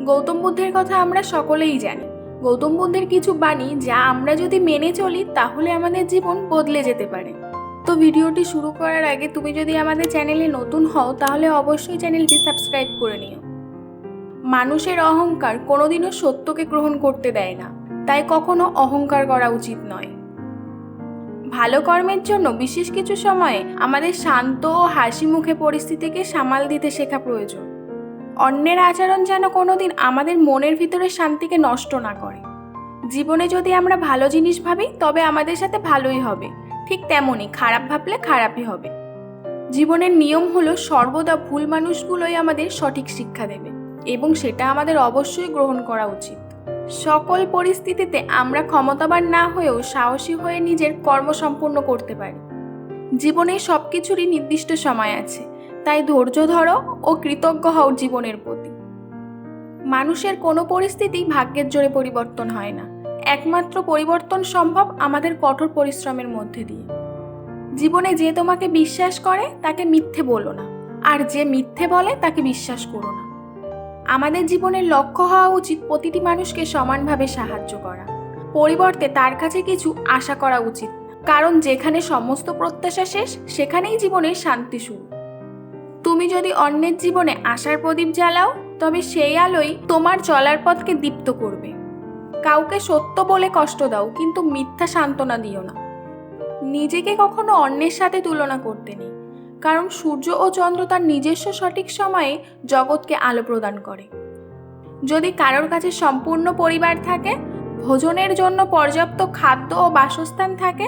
গৌতম বুদ্ধের কথা আমরা সকলেই জানি। গৌতম বুদ্ধের কিছু বাণী যা আমরা যদি মেনে চলি তাহলে আমাদের জীবন বদলে যেতে পারে। তো ভিডিওটি শুরু করার আগে তুমি যদি আমাদের চ্যানেলে নতুন হও তাহলে অবশ্যই চ্যানেলটি সাবস্ক্রাইব করে নিও। মানুষের অহংকার কোনোদিনও সত্যকে গ্রহণ করতে দেয় না, তাই কখনো অহংকার করা উচিত নয়। ভালো কর্মের জন্য বিশেষ কিছু সময়ে আমাদের শান্ত ও হাসি মুখে পরিস্থিতিকে সামাল দিতে শেখা প্রয়োজন। অন্যের আচরণ যেন কোনোদিন আমাদের মনের ভিতরে শান্তিকে নষ্ট না করে। জীবনে যদি আমরা ভালো জিনিস ভাবি তবে আমাদের সাথে ভালোই হবে, ঠিক তেমনই খারাপ ভাবলে খারাপই হবে। জীবনের নিয়ম হলো সর্বদা ভুল মানুষগুলোই আমাদের সঠিক শিক্ষা দেবে এবং সেটা আমাদের অবশ্যই গ্রহণ করা উচিত। সকল পরিস্থিতিতে আমরা ক্ষমতাবান না হয়েও সাহসী হয়ে নিজের কর্ম সম্পূর্ণ করতে পারি। জীবনে সব কিছুরই নির্দিষ্ট সময় আছে, তাই ধৈর্য ধরো ও কৃতজ্ঞ হও জীবনের প্রতি। মানুষের কোনো পরিস্থিতি ভাগ্যের জোরে পরিবর্তন হয় না, একমাত্র পরিবর্তন সম্ভব আমাদের কঠোর পরিশ্রমের মধ্যে দিয়ে। জীবনে যে তোমাকে বিশ্বাস করে তাকে মিথ্যে বলো না, আর যে মিথ্যে বলে তাকে বিশ্বাস করো না। আমাদের জীবনের লক্ষ্য হওয়া উচিত প্রতিটি মানুষকে সমানভাবে সাহায্য করা, পরিবর্তে তার কাছে কিছু আশা করা উচিত না, কারণ যেখানে সমস্ত প্রত্যাশা শেষ সেখানেই জীবনের শান্তি শুরু। তুমি যদি অন্যের জীবনে আশার প্রদীপ জ্বালাও তবে সেই আলোই তোমার চলার পথকে দীপ্ত করবে। কাউকে সত্য বলে কষ্ট দাও, কিন্তু মিথ্যা সান্ত্বনা দিও না। নিজেকে কখনো অন্যের সাথে তুলনা করতে নেই, কারণ সূর্য ও চন্দ্র তার নিজস্ব সঠিক সময়ে জগৎকে আলো প্রদান করে। যদি কারোর কাছে সম্পূর্ণ পরিবার থাকে, ভোজনের জন্য পর্যাপ্ত খাদ্য ও বাসস্থান থাকে,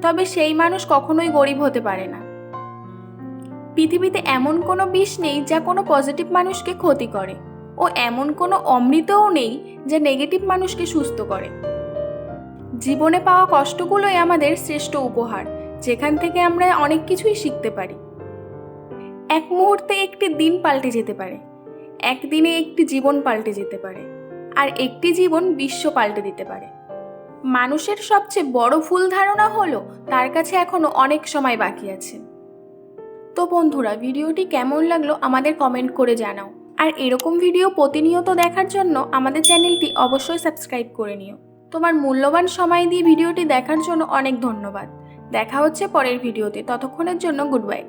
তবে সেই মানুষ কখনোই গরিব হতে পারে না। পৃথিবীতে এমন কোনো বিষ নেই যা কোনো পজিটিভ মানুষকে ক্ষতি করে, ও এমন কোনো অমৃতও নেই যা নেগেটিভ মানুষকে সুস্থ করে। জীবনে পাওয়া কষ্টগুলোই আমাদের শ্রেষ্ঠ উপহার, যেখান থেকে আমরা অনেক কিছুই শিখতে পারি। এক মুহূর্তে একটি দিন পাল্টে যেতে পারে, একদিনে একটি জীবন পাল্টে যেতে পারে, আর একটি জীবন বিশ্ব পাল্টে দিতে পারে। মানুষের সবচেয়ে বড় ভুল ধারণা হলো তার কাছে এখনো অনেক সময় বাকি আছে। তো বন্ধুরা, ভিডিওটি কেমন লাগলো আমাদের কমেন্ট করে জানাও, আর এরকম ভিডিও প্রতিনিয়ত দেখার জন্য আমাদের চ্যানেলটি অবশ্যই সাবস্ক্রাইব করে নিও। তোমার মূল্যবান সময় দিয়ে ভিডিওটি দেখার জন্য অনেক ধন্যবাদ। দেখা হচ্ছে পরের ভিডিওতে, ততক্ষণের জন্য গুড বাই।